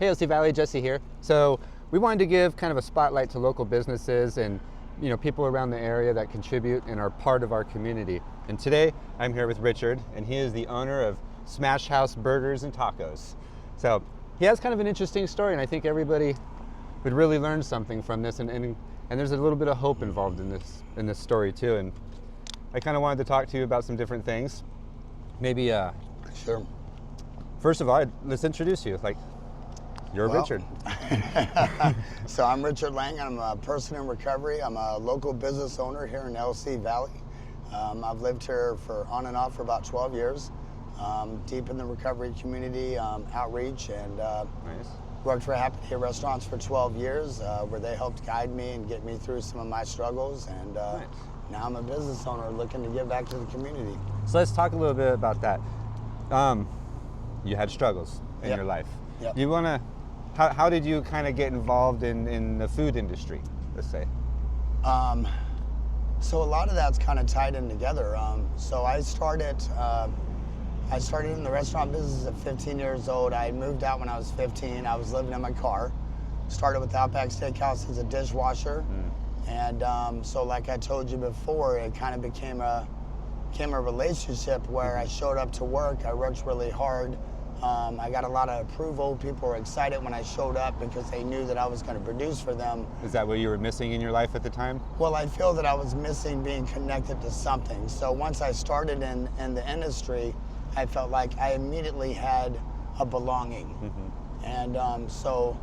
Hey, OC Valley, Jesse here. So we wanted to give kind of a spotlight to local businesses and people around the area that contribute and are part of our community. And today I'm here with Richard, and he is the owner of Smash House Burgers and Tacos. So he has kind of an interesting story, and I think everybody would really learn something from this. And there's a little bit of hope involved in this story too. And I kind of wanted to talk to you about some different things. Maybe Sure. first of all, let's introduce you. You're Richard. So I'm Richard Lang. I'm a person in recovery. I'm a local business owner here in LC Valley. I've lived here on and off for about 12 years, deep in the recovery community outreach, and Nice. worked for Happy Day Restaurants for 12 years, where they helped guide me and get me through some of my struggles. And Nice. now I'm a business owner looking to give back to the community. So let's talk a little bit about that. You had struggles in Yep. your life. Yep. You wanna? How did you kind of get involved in the food industry? Let's say. So a lot of that's kind of tied in together. So I started in the restaurant business at 15 years old. I moved out when I was 15. I was living in my car. Started with Outback Steakhouse as a dishwasher. And so like I told you before, it kind of became a relationship where I showed up to work. I worked really hard. I got a lot of approval. People were excited when I showed up because they knew that I was going to produce for them. Is that what you were missing in your life at the time? Well, I feel that I was missing being connected to something. So once I started in the industry, I felt like I immediately had a belonging. And So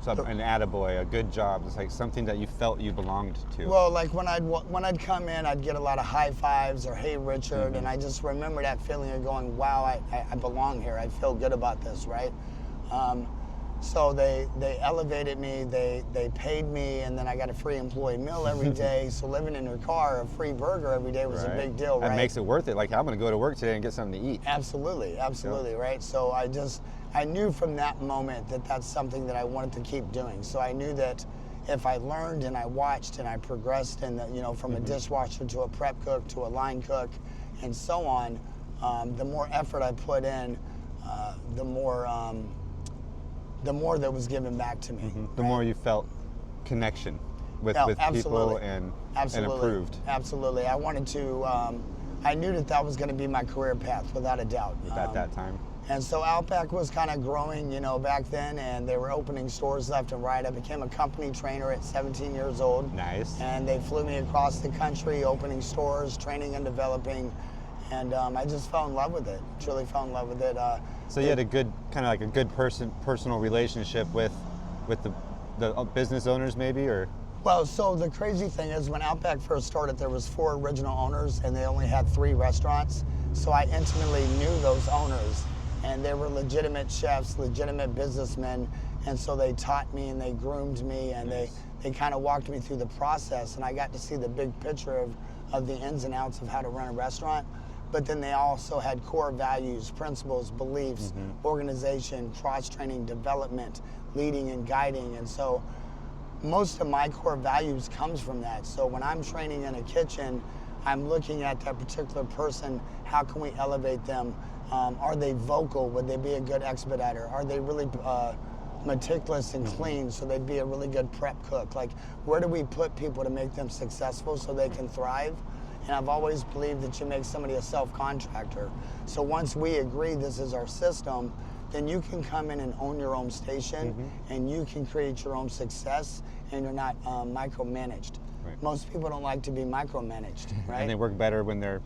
an attaboy, a good job. It's like something that you felt you belonged to. well, like when I'd come in, I'd get a lot of high fives or "Hey, Richard," and I just remember that feeling of going, "Wow, I belong here. I feel good about this," right? So they elevated me, they paid me, and then I got a free employee meal every day. So living in your car, a free burger every day was a big deal, right? That makes it worth it. Like, I'm going to go to work today and get something to eat. Absolutely, right? So I knew from that moment that that's something that I wanted to keep doing. So I knew that if I learned and I watched and I progressed from a dishwasher to a prep cook to a line cook and so on, the more effort I put in, the more that was given back to me. The more you felt connection with people and improved. Absolutely. I wanted to, I knew that was going to be my career path without a doubt. At that time. And so Outback was kind of growing, back then, and they were opening stores left and right. I became a company trainer at 17 years old. Nice. And they flew me across the country, opening stores, training and developing. And I just fell in love with it, truly fell in love with it. So you had a good, kind of like a good personal relationship with the business owners maybe, or? Well, so the crazy thing is when Outback first started, there was 4 original owners and they only had 3 restaurants. So I intimately knew those owners, and they were legitimate chefs, legitimate businessmen. And so they taught me and they groomed me, and they kind of walked me through the process, and I got to see the big picture of the ins and outs of how to run a restaurant. But then they also had core values, principles, beliefs, organization, cross-training, development, leading and guiding. And so most of my core values comes from that. So when I'm training in a kitchen, I'm looking at that particular person. How can we elevate them? Are they vocal? Would they be a good expediter? Are they really meticulous and clean, so they'd be a really good prep cook? Like, where do we put people to make them successful so they can thrive? And I've always believed that you make somebody a self-contractor. So once we agree this is our system, then you can come in and own your own station, and you can create your own success, and you're not micromanaged. Right. Most people don't like to be micromanaged, right? And they work better when they're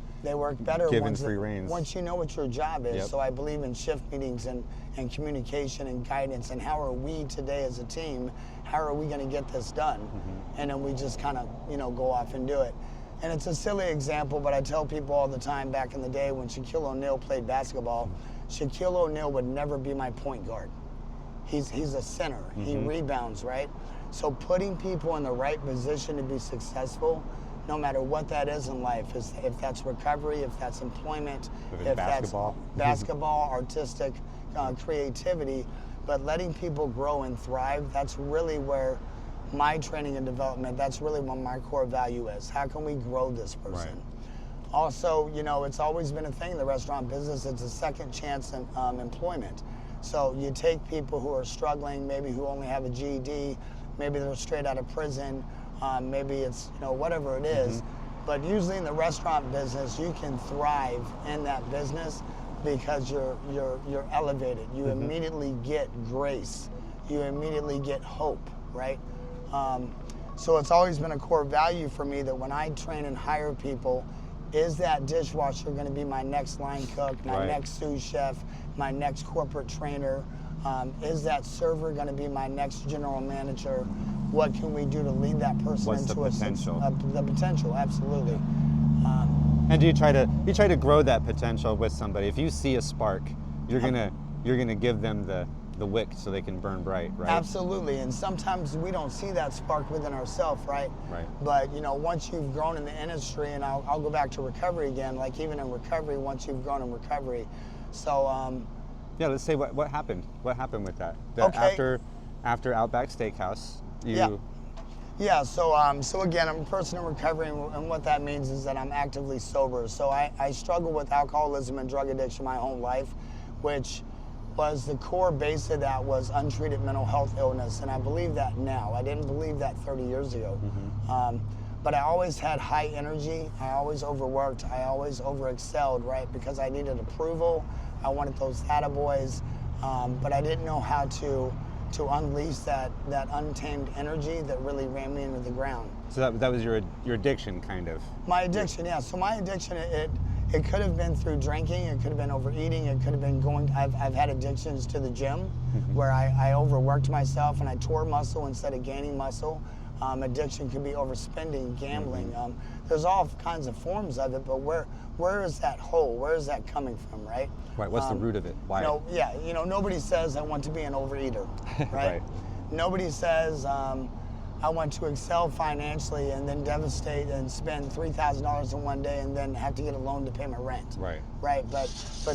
given free reins. Once you know what your job is. Yep. So I believe in shift meetings and communication and guidance, and how are we today as a team, how are we going to get this done? And then we just kind of go off and do it. And it's a silly example, but I tell people all the time, back in the day when Shaquille O'Neal played basketball, Shaquille O'Neal would never be my point guard. He's a center. He rebounds, right? So putting people in the right position to be successful, no matter what that is in life, if that's recovery, if that's employment, if basketball. that's basketball, artistic creativity, but letting people grow and thrive, that's really where my training and development, that's really what my core value is. How can we grow this person? Right. Also, it's always been a thing in the restaurant business. It's a second chance in employment. So you take people who are struggling, maybe who only have a GED, maybe they're straight out of prison, maybe it's, whatever it is. But usually in the restaurant business, you can thrive in that business because you're elevated. You immediately get grace. You immediately get hope, right? So it's always been a core value for me that when I train and hire people, is that dishwasher going to be my next line cook, my next sous chef, my next corporate trainer? Is that server going to be my next general manager? What can we do to lead that person What's into the potential? The potential, absolutely. And do you try to grow that potential with somebody? If you see a spark, you're gonna give them the wick so they can burn bright, right? Absolutely, and sometimes we don't see that spark within ourselves, right? Right. But once you've grown in the industry, and I'll go back to recovery again, like even in recovery, once you've grown in recovery, so yeah, let's say what happened. What happened with that? Okay. After Outback Steakhouse, you. Yeah, so again, I'm a person in recovery, and what that means is that I'm actively sober. So I struggled with alcoholism and drug addiction my whole life, which was the core base of that was untreated mental health illness, and I believe that now. I didn't believe that 30 years ago. But I always had high energy, I always overworked, I always overexcelled, right? Because I needed approval, I wanted those attaboys, but I didn't know how to unleash that untamed energy that really ran me into the ground. So that was your addiction, kind of. My addiction, yeah. So my addiction, it could have been through drinking, it could have been overeating, it could have been I've had addictions to the gym where I overworked myself and I tore muscle instead of gaining muscle. Addiction could be overspending, gambling. There's all kinds of forms of it, but where is that hole? Where is that coming from, right? Right, what's the root of it? Why? Nobody says I want to be an overeater, right? Nobody says I want to excel financially and then devastate and spend $3,000 in one day and then have to get a loan to pay my rent. Right, but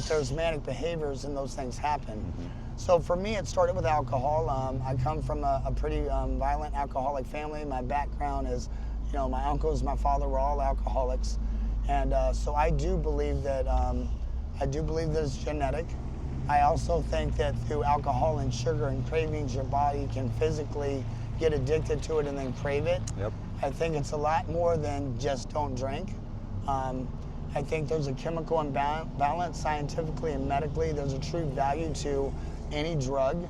there's manic behaviors and those things happen. So for me, it started with alcohol. I come from a pretty violent alcoholic family. My background is, my uncles, my father were all alcoholics. And so I do believe that it's genetic. I also think that through alcohol and sugar and cravings, your body can physically get addicted to it and then crave it. I think it's a lot more than just don't drink. I think there's a chemical imbalance scientifically and medically. There's a true value to any drug,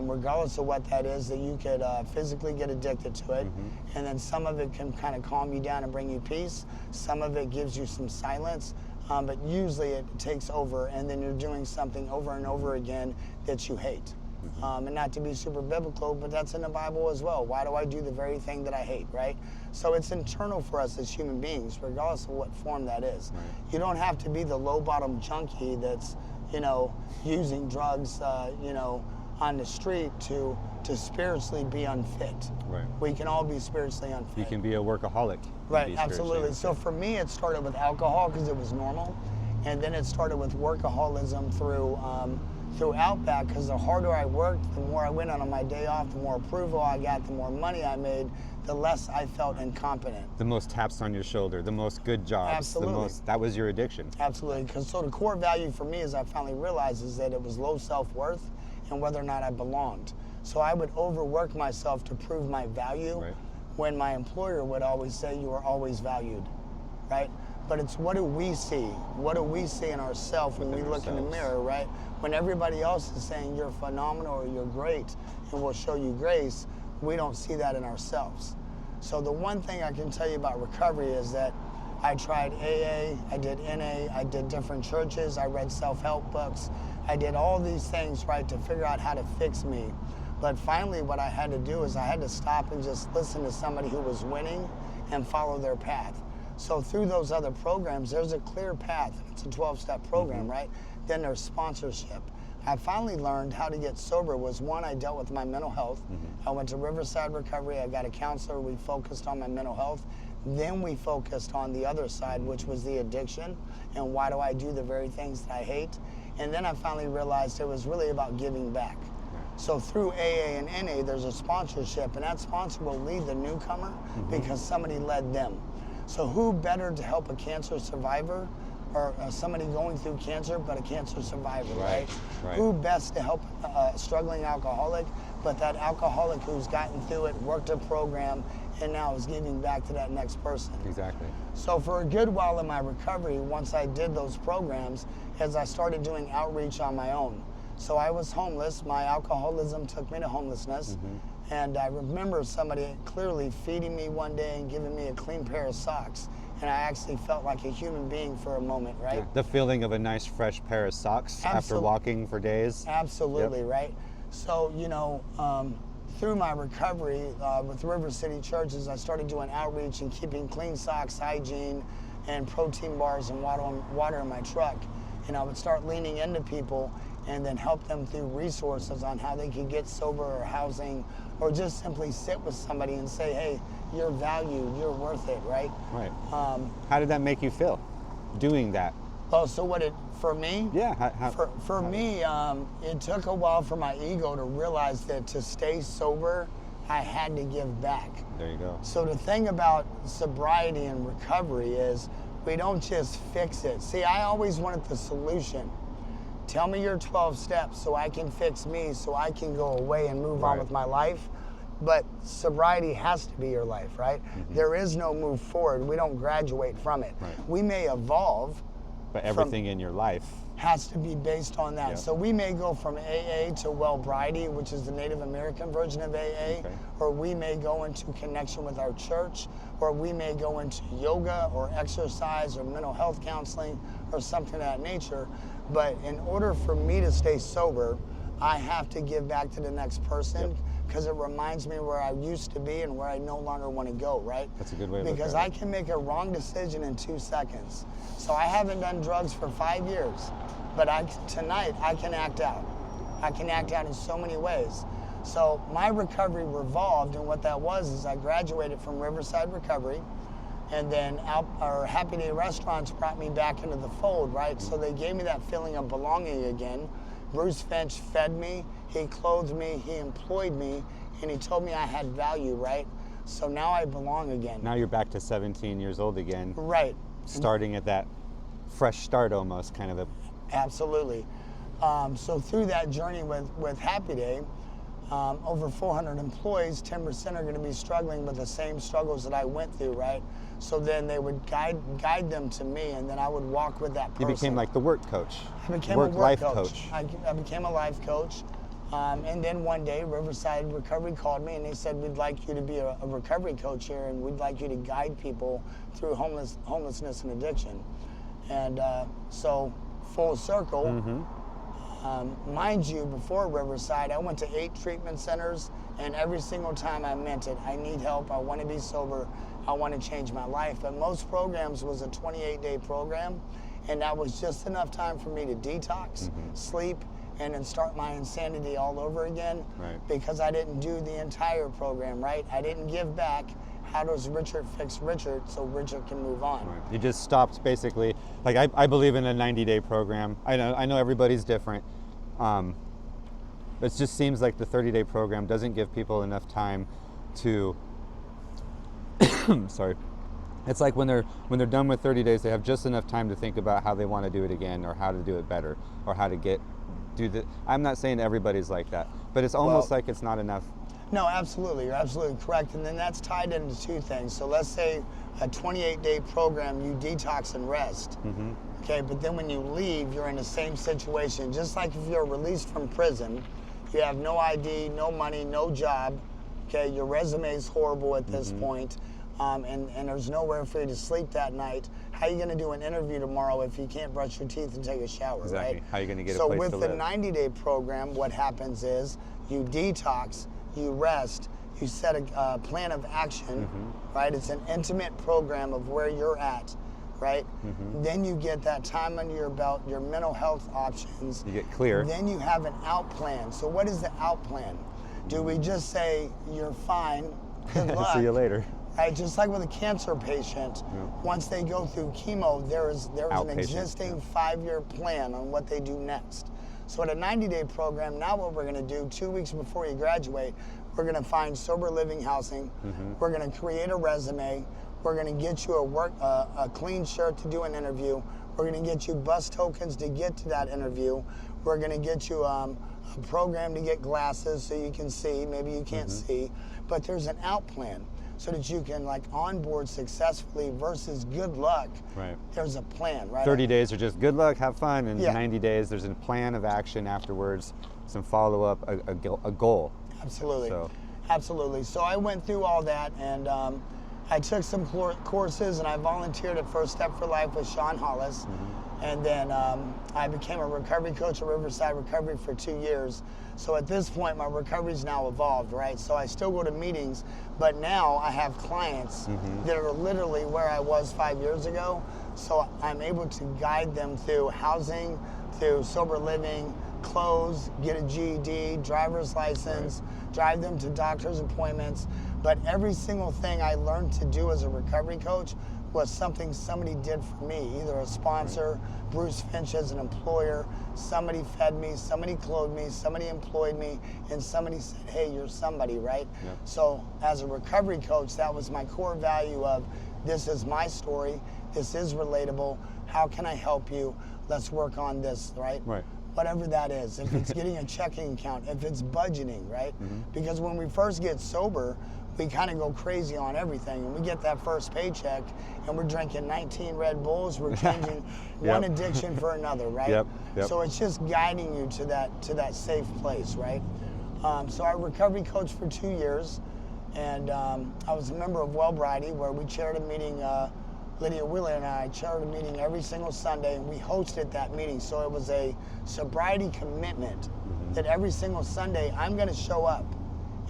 regardless of what that is, that you could physically get addicted to it. And then some of it can kind of calm you down and bring you peace. Some of it gives you some silence, but usually it takes over and then you're doing something over and over again that you hate. And not to be super biblical, but that's in the Bible as well. Why do I do the very thing that I hate, right? So it's internal for us as human beings, regardless of what form that is. You don't have to be the low-bottom junkie that's, using drugs, on the street to spiritually be unfit. We can all be spiritually unfit. You can be a workaholic. Right, absolutely. So for me, it started with alcohol because it was normal, and then it started with workaholism through Outback, because the harder I worked, the more I went on my day off, the more approval I got, the more money I made, the less I felt incompetent. The most taps on your shoulder, the most good jobs. Absolutely. That was your addiction. Absolutely, because so the core value for me, as I finally realized, is that it was low self-worth and whether or not I belonged. So I would overwork myself to prove my value when my employer would always say, you are always valued, right? But it's what do we see? What do we see in ourselves when we look in the mirror, right? When everybody else is saying you're phenomenal or you're great and we'll show you grace, we don't see that in ourselves. So the one thing I can tell you about recovery is that I tried AA, I did NA, I did different churches, I read self-help books, I did all these things, right, to figure out how to fix me. But finally what I had to do is I had to stop and just listen to somebody who was winning and follow their path. So through those other programs, there's a clear path. It's a 12-step program, right? Then there's sponsorship. I finally learned how to get sober was one, I dealt with my mental health. I went to Riverside Recovery, I got a counselor, we focused on my mental health. Then we focused on the other side, which was the addiction, and why do I do the very things that I hate? And then I finally realized it was really about giving back. So through AA and NA, there's a sponsorship, and that sponsor will lead the newcomer because somebody led them. So who better to help a cancer survivor or somebody going through cancer, but a cancer survivor, Right, right. Who best to help a struggling alcoholic, but that alcoholic who's gotten through it, worked a program, and now is giving back to that next person. Exactly. So for a good while in my recovery, once I did those programs, as I started doing outreach on my own. So I was homeless. My alcoholism took me to homelessness. And I remember somebody clearly feeding me one day and giving me a clean pair of socks. And I actually felt like a human being for a moment, right? The feeling of a nice fresh pair of socks after walking for days. Absolutely, Yep. right? So, through my recovery with River City Churches, I started doing outreach and keeping clean socks, hygiene, and protein bars and water in my truck. And I would start leaning into people and then help them through resources on how they could get sober or housing, or just simply sit with somebody and say, hey, you're valued, you're worth it, right? Right. How did that make you feel, doing that? Oh, so for me? Yeah. For me, it took a while for my ego to realize that to stay sober, I had to give back. There you go. So the thing about sobriety and recovery is we don't just fix it. See, I always wanted the solution. Tell me your 12 steps so I can fix me, so I can go away and move on Right. with my life. But sobriety has to be your life, right? There is no move forward. We don't graduate from it. Right. We may evolve. But everything in your life. Has to be based on that. Yeah. So we may go from AA to Wellbriety, which is the Native American version of AA, Okay. or we may go into connection with our church, or we may go into yoga or exercise or mental health counseling or something of that nature. But in order for me to stay sober, I have to give back to the next person, because it reminds me where I used to be and where I no longer want to go, right? That's a good way to look Because at it. I can make a wrong decision in 2 seconds. So I haven't done drugs for 5 years, but tonight I can act out. I can act out in so many ways. So my recovery revolved, and what that was is I graduated from Riverside Recovery, and then our Happy Day restaurants brought me back into the fold, right? So they gave me that feeling of belonging again. Bruce Finch fed me, he clothed me, he employed me, and he told me I had value, right? So now I belong again. Now you're back to 17 years old again, Right. starting at that fresh start almost, kind of a. Absolutely. So through that journey with Happy Day, over 400 employees, 10% are going to be struggling with the same struggles that I went through, right? So then they would guide them to me, and then I would walk with that person. You became like the work coach. I became a work coach. I became a life coach. And then one day, Riverside Recovery called me and they said, we'd like you to be a recovery coach here, and we'd like you to guide people through homelessness and addiction. And so full circle, mind you, before Riverside, I went to 8 treatment centers, and every single time I meant it. I need help, I want to be sober, I want to change my life. But most programs was a 28-day program, and that was just enough time for me to detox, sleep, and then start my insanity all over again. Right. Because I didn't do the entire program, right? I didn't give back. How does Richard fix Richard so Richard can move on? Right. You just stopped basically. Like I believe in a 90-day program. I know everybody's different. It just seems like the 30-day program doesn't give people enough time to. Sorry. It's like when they're done with 30 days, they have just enough time to think about how they want to do it again, or how to do it better, or how to do the. I'm not saying everybody's like that, but it's almost like it's not enough. No, absolutely. You're absolutely correct. And then that's tied into 2 things. So let's say a 28-day program, you detox and rest. Okay, but then when you leave, you're in the same situation. Just like if you're released from prison, you have no ID, no money, no job. Okay, your resume is horrible at this point, and there's nowhere for you to sleep that night. How are you going to do an interview tomorrow if you can't brush your teeth and take a shower, Exactly. right? How are you going to get so a place with to the live? 90-day program, what happens is you detox, you rest, you set a plan of action, right? It's an intimate program of where you're at, right? Then you get that time under your belt, your mental health options. You get clear. Then you have an out plan. So what is the out plan? Do we just say, you're fine, good luck? See you later. Right, just like with a cancer patient, once they go through chemo, there is an Outpatient, existing 5-year plan on what they do next. So at a 90-day program, now what we're going to do 2 weeks before you graduate, we're going to find sober living housing. We're going to create a resume. We're going to get you a clean shirt to do an interview. We're going to get you bus tokens to get to that interview. We're going to get you a program to get glasses so you can see. Maybe you can't see, but there's an out plan so that you can like onboard successfully versus good luck. Right. There's a plan, right? 30 days are just good luck, have fun, and Yeah. 90 days there's a plan of action afterwards, some follow-up, a goal. Absolutely. So. Absolutely. So I went through all that, and I took some courses, and I volunteered at First Step for Life with Sean Hollis. And then I became a recovery coach at Riverside Recovery for 2 years. So at this point, my recovery's now evolved, right? So I still go to meetings, but now I have clients that are literally where I was 5 years ago. So I'm able to guide them through housing, through sober living, clothes, get a GED, driver's license, drive them to doctor's appointments. But every single thing I learned to do as a recovery coach was something somebody did for me, either a sponsor, Bruce Finch as an employer, somebody fed me, somebody clothed me, somebody employed me, and somebody said, hey, you're somebody, right? Yep. So as a recovery coach, that was my core value of, this is my story, this is relatable, how can I help you? Let's work on this, right? Right. Whatever that is, if it's getting a checking account, if it's budgeting, right? Because when we first get sober, we kind of go crazy on everything, and we get that first paycheck, and we're drinking 19 Red Bulls, we're changing one addiction for another, right? Yep. So it's just guiding you to that safe place, right? So I recovery coached for 2 years, and I was a member of Wellbriety, where we chaired a meeting. Lydia Wheeler and I chaired a meeting every single Sunday, and we hosted that meeting. So it was a sobriety commitment that every single Sunday I'm going to show up,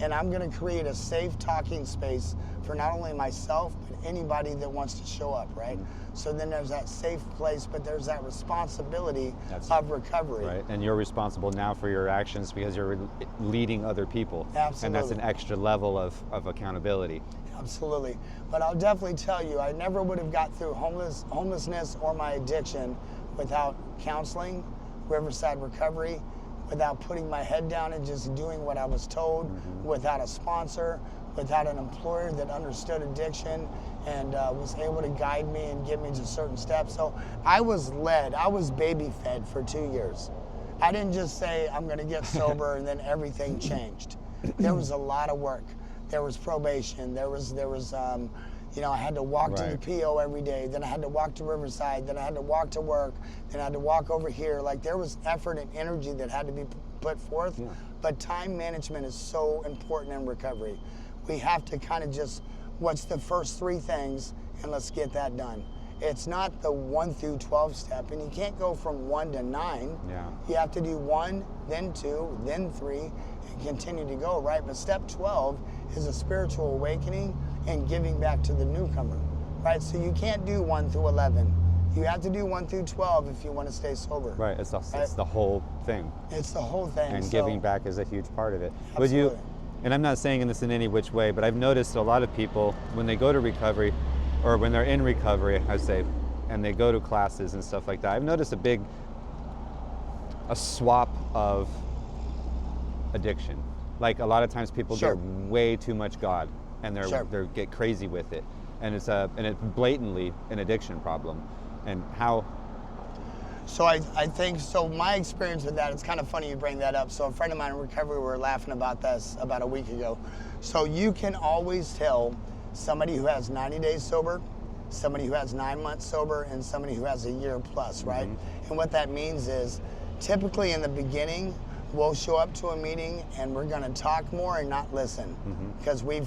and I'm going to create a safe talking space for not only myself, but anybody that wants to show up, right? So then there's that safe place, but there's that responsibility of recovery. Right, and you're responsible now for your actions because you're leading other people. Absolutely. And that's an extra level of accountability. Absolutely. But I'll definitely tell you, I never would have got through homelessness or my addiction without counseling, Riverside Recovery, without putting my head down and just doing what I was told, without a sponsor, without an employer that understood addiction and was able to guide me and get me to certain steps. So I was led, I was baby fed for 2 years. I didn't just say, I'm gonna get sober and then everything changed. There was a lot of work. There was probation, there was you know, I had to walk to the PO every day, then I had to walk to Riverside, then I had to walk to work, then I had to walk over here. Like, there was effort and energy that had to be put forth, but time management is so important in recovery. We have to kind of just, what's the first 3 things, and let's get that done. It's not the 1 through 12 step, and you can't go from 1 to 9. Yeah. You have to do 1, then 2, then 3, and continue to go, right? But step 12 is a spiritual awakening and giving back to the newcomer, right? So you can't do 1 through 11. You have to do 1 through 12 if you want to stay sober. Right, it's the whole thing. It's the whole thing. And so, giving back is a huge part of it. Absolutely. Would you, and I'm not saying this in any which way, but I've noticed a lot of people, when they go to recovery, or when they're in recovery, I say, and they go to classes and stuff like that, I've noticed a swap of addiction. Like, a lot of times people get way too much God, and they get crazy with it, and it's blatantly an addiction problem. And how? So I think, so my experience with that, it's kind of funny you bring that up. So a friend of mine in recovery, we were laughing about this about a week ago. So you can always tell somebody who has 90 days sober, somebody who has 9 months sober, and somebody who has a year plus, right? And what that means is, typically in the beginning, we'll show up to a meeting and we're gonna talk more and not listen, because we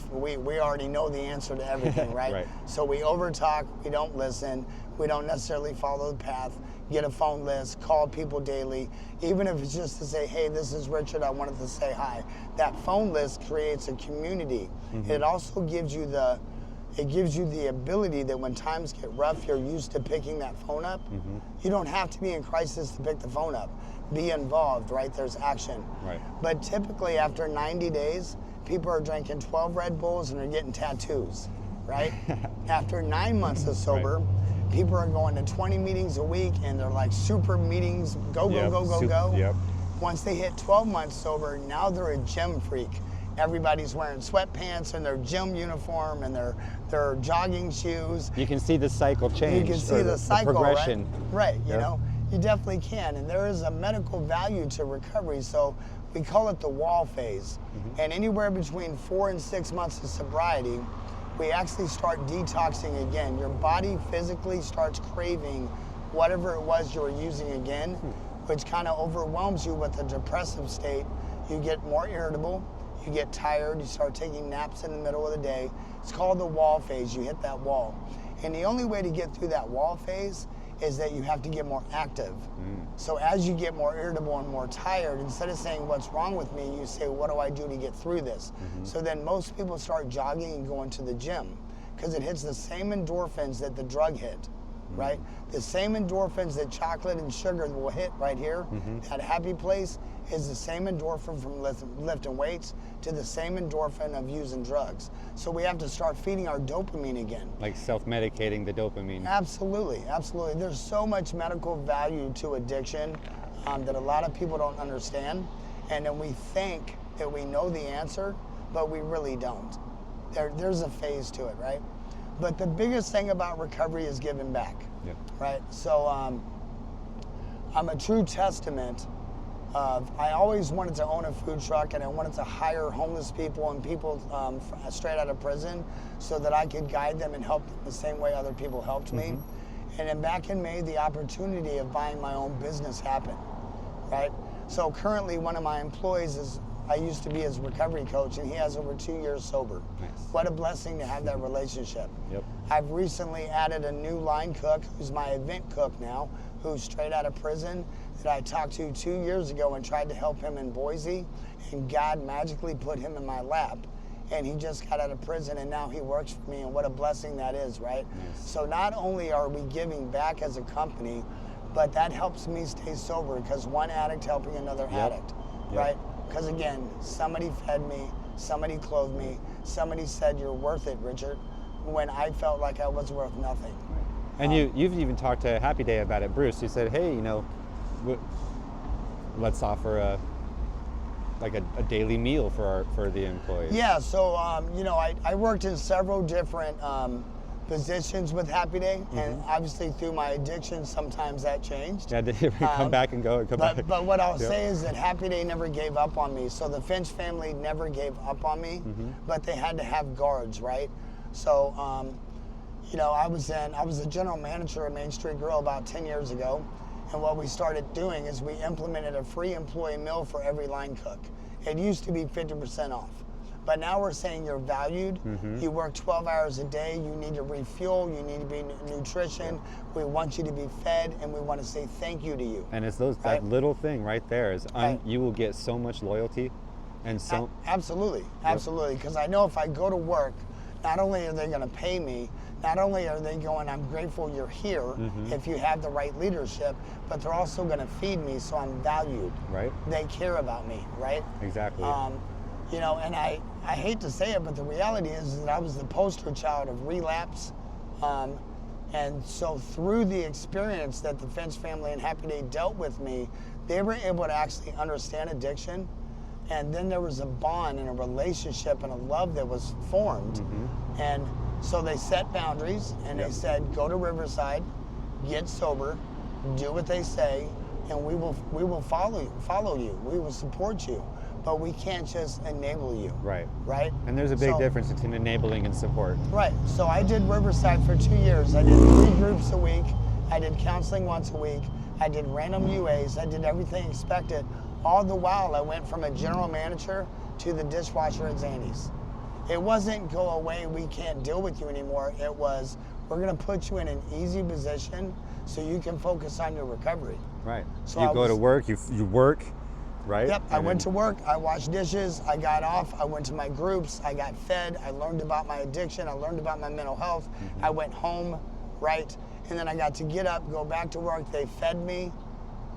already know the answer to everything, right? So we over talk, we don't listen, we don't necessarily follow the path, get a phone list, call people daily, even if it's just to say, hey, this is Richard, I wanted to say hi. That phone list creates a community. It also gives you the ability that when times get rough, you're used to picking that phone up. You don't have to be in crisis to pick the phone up. Be involved, right? There's action. Right. But typically after 90 days, people are drinking 12 Red Bulls and they're getting tattoos, right? After 9 months of sober, people are going to 20 meetings a week and they're like super meetings, go. Yep. Once they hit 12 months sober, now they're a gym freak. everybody's wearing sweatpants and their gym uniform and their jogging shoes. You can see the cycle change. You can see or the cycle, progression. Right, you Yep. know, you definitely can. And there is a medical value to recovery. So we call it the wall phase. And anywhere between 4 and 6 months of sobriety, we actually start detoxing again. Your body physically starts craving whatever it was you were using again, which kind of overwhelms you with a depressive state. You get more irritable, you get tired, you start taking naps in the middle of the day. It's called the wall phase. You hit that wall. And the only way to get through that wall phase is that you have to get more active. So as you get more irritable and more tired, instead of saying, what's wrong with me, you say, what do I do to get through this? So then most people start jogging and going to the gym because it hits the same endorphins that the drug hit, right? The same endorphins that chocolate and sugar will hit right here, that happy place, is the same endorphin from lifting weights to the same endorphin of using drugs. So we have to start feeding our dopamine again. Like self-medicating the dopamine. Absolutely, absolutely. There's so much medical value to addiction that a lot of people don't understand. And then we think that we know the answer, but we really don't. There's a phase to it, right? But the biggest thing about recovery is giving back, right? So I'm a true testament of, I always wanted to own a food truck and I wanted to hire homeless people and people straight out of prison so that I could guide them and help them the same way other people helped me. And then back in May, the opportunity of buying my own business happened, right? So currently one of my employees I used to be his recovery coach, and he has over 2 years sober. Nice. What a blessing to have that relationship. Yep. I've recently added a new line cook who's my event cook now, who's straight out of prison, that I talked to 2 years ago and tried to help him in Boise, and God magically put him in my lap. And he just got out of prison and now he works for me, and what a blessing that is, right? Nice. So not only are we giving back as a company, but that helps me stay sober because one addict helping another addict, right? Because again, somebody fed me, somebody clothed me, somebody said, you're worth it, Richard, when I felt like I was worth nothing. And you've even talked to Happy Day about it, Bruce. You said, hey, you know, let's offer a daily meal for the employees. Yeah, so you know, I worked in several different positions with Happy Day, and obviously through my addiction, sometimes that changed. Yeah, did you ever come back and go? But what I'll say is that Happy Day never gave up on me. So the Finch family never gave up on me, but they had to have guards, right? So, you know, I was a general manager at Main Street Grill about 10 years ago, and what we started doing is we implemented a free employee meal for every line cook. It used to be 50% off. But now we're saying you're valued. You work 12 hours a day. You need to refuel. You need to be nutrition. We want you to be fed, and we want to say thank you to you. And it's that little thing right there is you will get so much loyalty, and so absolutely. Because I know if I go to work, not only are they going to pay me, not only are they going, I'm grateful you're here if you have the right leadership, but they're also going to feed me, so I'm valued. Right. They care about me, right? Exactly. You know, and I hate to say it, but the reality is that I was the poster child of relapse. And so through the experience that the Finch family and Happy Day dealt with me, they were able to actually understand addiction. And then there was a bond and a relationship and a love that was formed. And so they set boundaries and they said, go to Riverside, get sober, do what they say, and we will follow you. We will support you. But we can't just enable you. Right. Right? And there's a big difference between enabling and support. Right. So I did Riverside for 2 years. I did 3 groups a week. I did counseling once a week. I did random UAs. I did everything expected. All the while, I went from a general manager to the dishwasher at Zanny's. It wasn't go away, we can't deal with you anymore. It was, we're going to put you in an easy position so you can focus on your recovery. Right. So you go to work, you work. Right? Yep, I went to work, I washed dishes, I got off, I went to my groups, I got fed, I learned about my addiction, I learned about my mental health, I went home, right? And then I got to get up, go back to work, they fed me,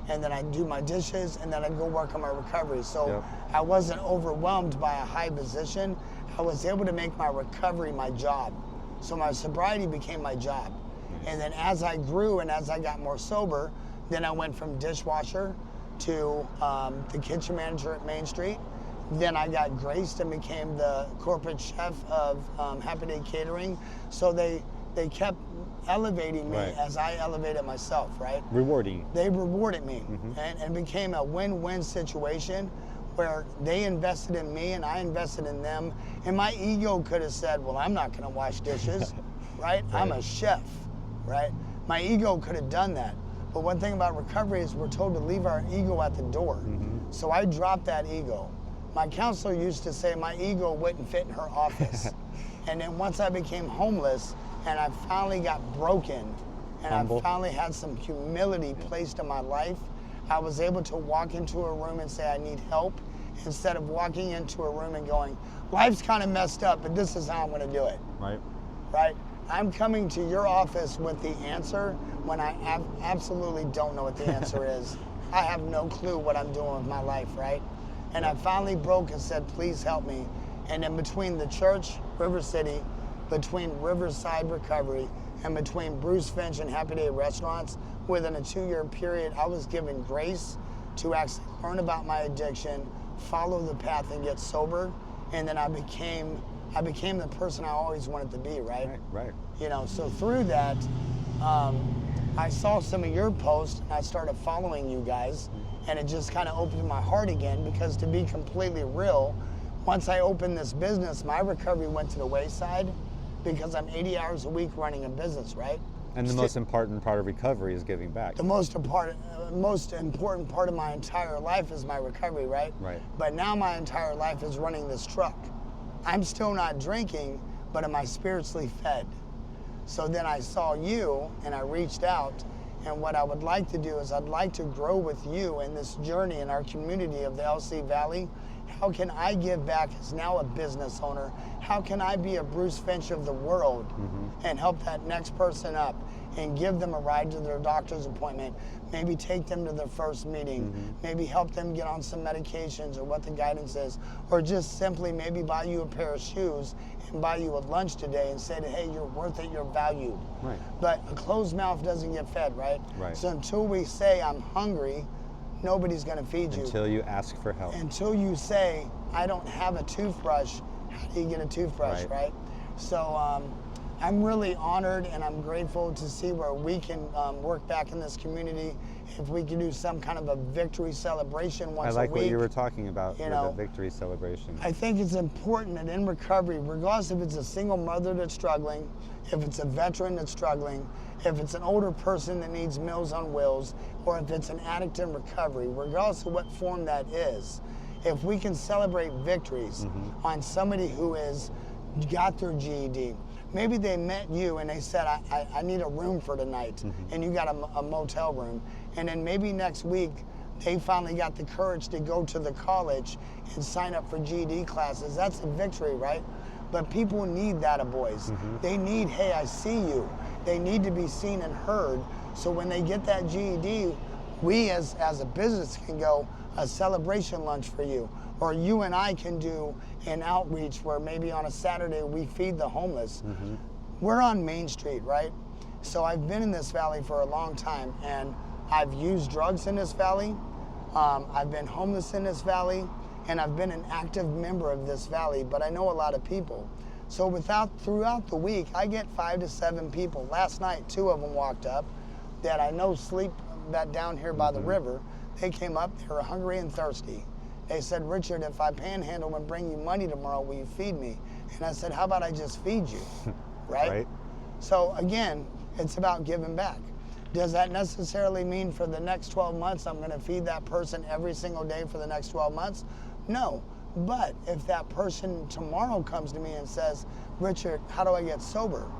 and then I'd do my dishes, and then I'd go work on my recovery. So I wasn't overwhelmed by a high position, I was able to make my recovery my job. So my sobriety became my job. And then as I grew and as I got more sober, then I went from dishwasher to the kitchen manager at Main Street. Then I got graced and became the corporate chef of Happy Day Catering. So they kept elevating me Right. as I elevated myself, right? Rewarding. They rewarded me and became a win-win situation where they invested in me and I invested in them. And my ego could have said, well, I'm not gonna wash dishes, right? I'm a chef, right? My ego could have done that. But one thing about recovery is we're told to leave our ego at the door. So I dropped that ego. My counselor used to say my ego wouldn't fit in her office. And then once I became homeless and I finally got broken and Humble. I finally had some humility placed in my life, I was able to walk into a room and say I need help instead of walking into a room and going, life's kind of messed up, but this is how I'm gonna do it, Right. right? I'm coming to your office with the answer when I absolutely don't know what the answer is. I have no clue what I'm doing with my life, right? And I finally broke and said, please help me. And then between the church, River City, between Riverside Recovery, and between Bruce Finch and Happy Day Restaurants, within a 2-year period, I was given grace to actually learn about my addiction, follow the path and get sober. And then I became the person I always wanted to be, right? Right. You know, so through that, I saw some of your posts and I started following you guys, and it just kind of opened my heart again, because to be completely real, once I opened this business, my recovery went to the wayside because I'm 80 hours a week running a business, right? And the most important part of recovery is giving back. The most important part of my entire life is my recovery, right? Right. But now my entire life is running this truck. I'm still not drinking, but am I spiritually fed? So then I saw you and I reached out, and what I would like to do is I'd like to grow with you in this journey in our community of the LC Valley. How can I give back as now a business owner? How can I be a Bruce Finch of the world and help that next person up and give them a ride to their doctor's appointment, maybe take them to their first meeting, maybe help them get on some medications or what the guidance is, or just simply maybe buy you a pair of shoes and buy you a lunch today and say, hey, you're worth it, you're valued. Right. But a closed mouth doesn't get fed, right? Right. So until we say I'm hungry, nobody's gonna feed you. Until you ask for help. Until you say, I don't have a toothbrush, how do you get a toothbrush, right? So I'm really honored and I'm grateful to see where we can work back in this community. If we can do some kind of a victory celebration once a week. I like what you were talking about you with know, the victory celebration. I think it's important that in recovery, regardless if it's a single mother that's struggling, if it's a veteran that's struggling, if it's an older person that needs Meals on Wheels, or if it's an addict in recovery, regardless of what form that is, if we can celebrate victories on somebody who has got their GED, maybe they met you and they said, I need a room for tonight, and you got a motel room, and then maybe next week they finally got the courage to go to the college and sign up for GED classes. That's a victory, right? But people need that, boys. They need, hey, I see you. They need to be seen and heard. So when they get that GED, we as a business can go a celebration lunch for you. Or you and I can do an outreach where maybe on a Saturday we feed the homeless. We're on Main Street, right? So I've been in this valley for a long time, and I've used drugs in this valley. I've been homeless in this valley, and I've been an active member of this valley, but I know a lot of people. So throughout the week, I get 5 to 7 people. Last night, 2 of them walked up that I know sleep down here by the river. They came up, they were hungry and thirsty. They said, Richard, if I panhandle and bring you money tomorrow, will you feed me? And I said, how about I just feed you, right? So again, it's about giving back. Does that necessarily mean for the next 12 months I'm gonna feed that person every single day for the next 12 months? No, but if that person tomorrow comes to me and says, Richard, how do I get sober?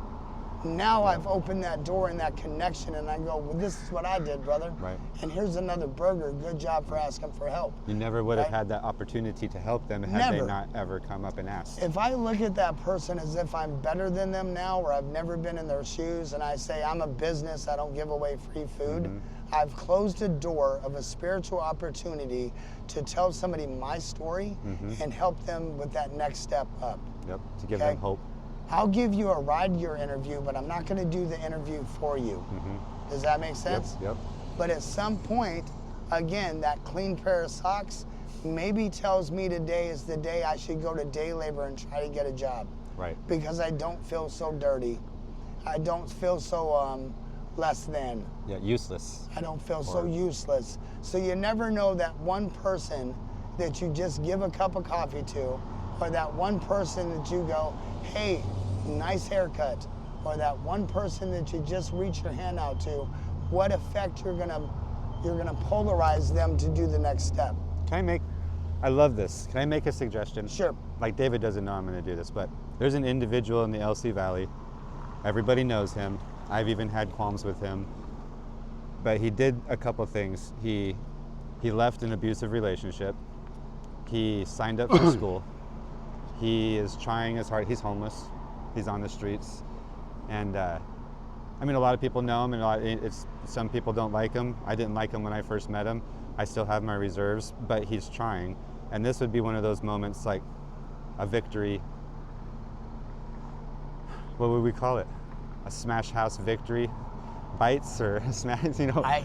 Now I've opened that door and that connection, and I go, well, this is what I did, brother. Right. And here's another burger. Good job for asking for help. You never would have had that opportunity to help them had they not ever come up and asked. If I look at that person as if I'm better than them now, or I've never been in their shoes, and I say, I'm a business, I don't give away free food, I've closed a door of a spiritual opportunity to tell somebody my story and help them with that next step up. Yep, to give them hope. I'll give you a ride to your interview, but I'm not going to do the interview for you. Does that make sense? Yep. But at some point, again, that clean pair of socks maybe tells me today is the day I should go to day labor and try to get a job. Right. Because I don't feel so dirty. I don't feel so less than. Yeah, useless. I don't feel so useless. So you never know that one person that you just give a cup of coffee to, or that one person that you go, hey, nice haircut, or that one person that you just reach your hand out to, what effect you're gonna polarize them to do the next step. I love this. Can I make a suggestion? Sure. Like David doesn't know I'm going to do this, but there's an individual in the LC Valley. Everybody knows him. I've even had qualms with him. But he did a couple things. He left an abusive relationship. He signed up for school. He is trying as hard. He's homeless. He's on the streets. And I mean, a lot of people know him, and some people don't like him. I didn't like him when I first met him. I still have my reserves, but he's trying. And this would be one of those moments, like a victory. What would we call it? A smash house victory? Bites or smash, you know? I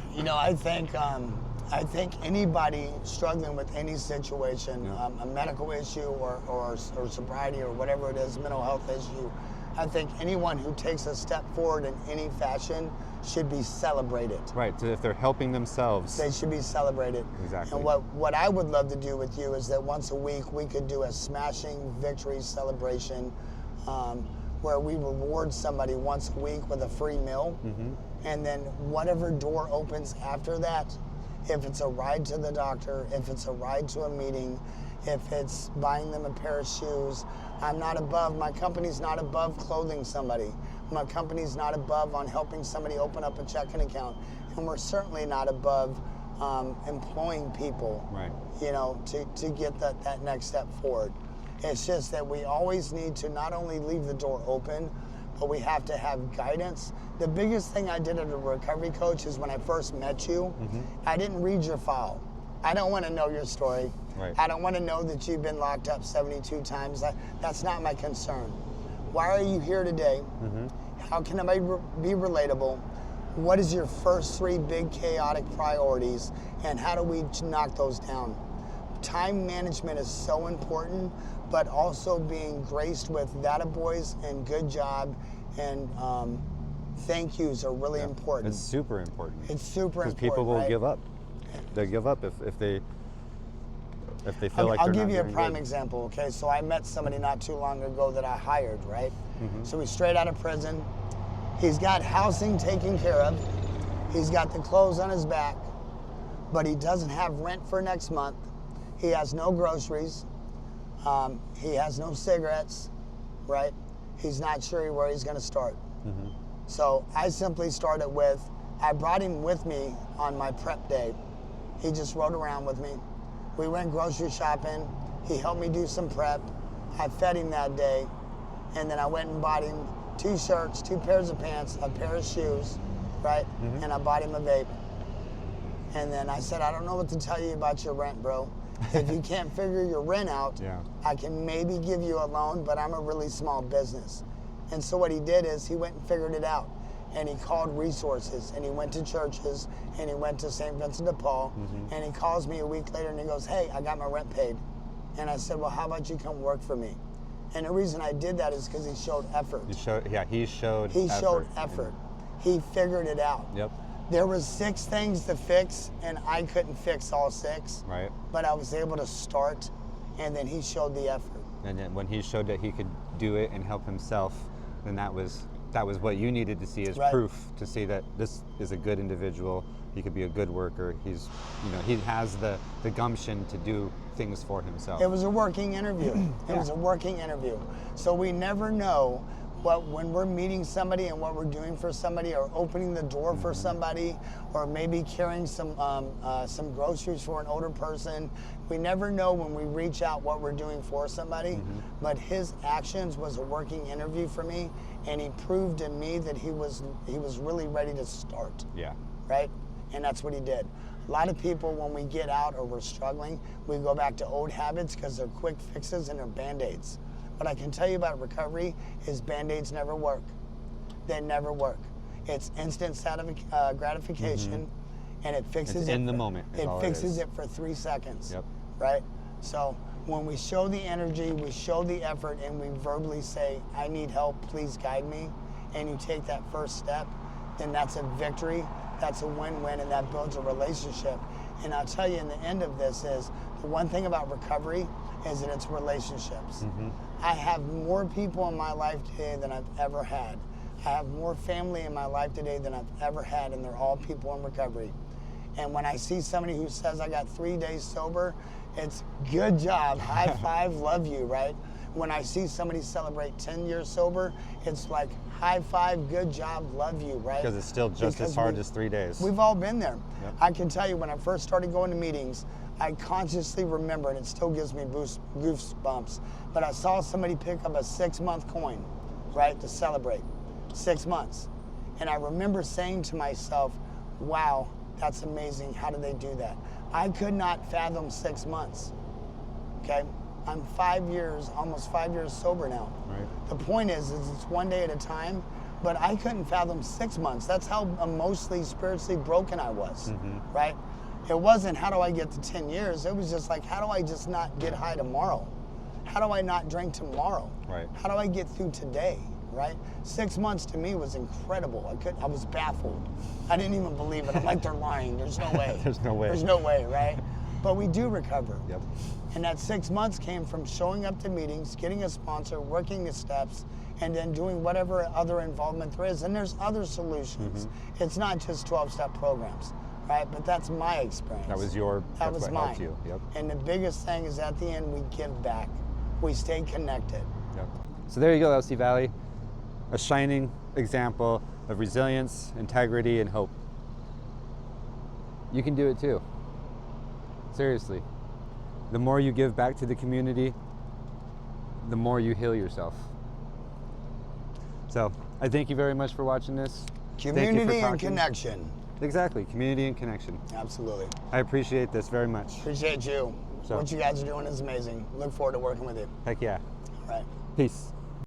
think anybody struggling with any situation, a medical issue or sobriety or whatever it is, mental health issue, I think anyone who takes a step forward in any fashion should be celebrated. Right, so if they're helping themselves. They should be celebrated. Exactly. And what I would love to do with you is that once a week we could do a smashing victory celebration where we reward somebody once a week with a free meal. And then whatever door opens after that, if it's a ride to the doctor, if it's a ride to a meeting, if it's buying them a pair of shoes, my company's not above clothing somebody. My company's not above on helping somebody open up a checking account. And we're certainly not above employing people, Right. to get that next step forward. It's just that we always need to not only leave the door open, but we have to have guidance. The biggest thing I did as a recovery coach is when I first met you, I didn't read your file. I don't want to know your story. Right. I don't want to know that you've been locked up 72 times. That's not my concern. Why are you here today? How can I be relatable? What is your first 3 big chaotic priorities, and how do we knock those down? Time management is so important, but also being graced with attaboys and good job and thank yous are really important. It's super important. It's super important. Because people will right? give up. They'll give up if they feel like I'll they're give not you a doing prime good. example, okay? So I met somebody not too long ago that I hired, right? So he's straight out of prison. He's got housing taken care of. He's got the clothes on his back, but he doesn't have rent for next month. He has no groceries. He has no cigarettes, right? He's not sure where he's gonna start. So I simply started with, I brought him with me on my prep day. He just rode around with me. We went grocery shopping. He helped me do some prep. I fed him that day. And then I went and bought him 2 shirts, 2 pairs of pants, a pair of shoes, right? And I bought him a vape. And then I said, I don't know what to tell you about your rent, bro. If you can't figure your rent out, I can maybe give you a loan, but I'm a really small business. And so what he did is he went and figured it out. And he called resources, and he went to churches, and he went to St. Vincent de Paul, and he calls me a week later and he goes, hey, I got my rent paid. And I said, well, how about you come work for me? And the reason I did that is because he showed effort. He showed He showed effort. He figured it out. Yep. There was 6 things to fix, and I couldn't fix all 6. Right. But I was able to start, and then he showed the effort. And then when he showed that he could do it and help himself, then that was what you needed to see as proof to see that this is a good individual. He could be a good worker. He has the gumption to do things for himself. It was a working interview. It was a working interview. So we never know when we're meeting somebody and what we're doing for somebody, or opening the door for somebody, or maybe carrying some groceries for an older person. We never know when we reach out what we're doing for somebody. But his actions was a working interview for me, and he proved to me that he was really ready to start. Yeah. Right? And that's what he did. A lot of people, when we get out or we're struggling, we go back to old habits because they're quick fixes and they're Band-Aids. What I can tell you about recovery is Band-Aids never work. They never work. It's instant gratification, and it fixes It's it in the moment. It fixes it for 3 seconds. Yep. right? So when we show the energy, we show the effort, and we verbally say, I need help, please guide me, and you take that first step, then that's a victory, that's a win-win, and that builds a relationship. And I'll tell you, in the end of this is, the one thing about recovery is that it's relationships. I have more people in my life today than I've ever had. I have more family in my life today than I've ever had, and they're all people in recovery. And when I see somebody who says, I got 3 days sober, it's good job, high five, love you, right? When I see somebody celebrate 10 years sober, it's like, high five, good job, love you, right? Because it's still just as hard as 3 days. We've all been there. Yep. I can tell you, when I first started going to meetings, I consciously remember, and it still gives me goosebumps, but I saw somebody pick up a 6-month coin, right, to celebrate. 6 months. And I remember saying to myself, wow, that's amazing. How do they do that? I could not fathom 6 months. Okay? I'm 5 years, almost 5 years sober now. Right. The point is it's one day at a time, but I couldn't fathom 6 months. That's how emotionally, spiritually broken I was, right? It wasn't, how do I get to 10 years? It was just like, how do I just not get high tomorrow? How do I not drink tomorrow? Right. How do I get through today, right? 6 months to me was incredible. I was baffled. I didn't even believe it. I'm like, they're lying. There's no way. There's no way. There's no way, right? But we do recover. Yep. And that 6 months came from showing up to meetings, getting a sponsor, working the steps, and then doing whatever other involvement there is. And there's other solutions. It's not just 12-step programs, right? But that's my experience. That was That was what mine. helped you. Yep. And the biggest thing is, at the end, we give back. We stay connected. Yep. So there you go, LC Valley. A shining example of resilience, integrity, and hope. You can do it too. Seriously. The more you give back to the community, the more you heal yourself. So I thank you very much for watching this. Thank you for Community and talking. connection. Exactly, community and connection. Absolutely. I appreciate this very much. Appreciate you. So- What you guys are doing is amazing. Look forward to working with you. Heck yeah. All right. Peace.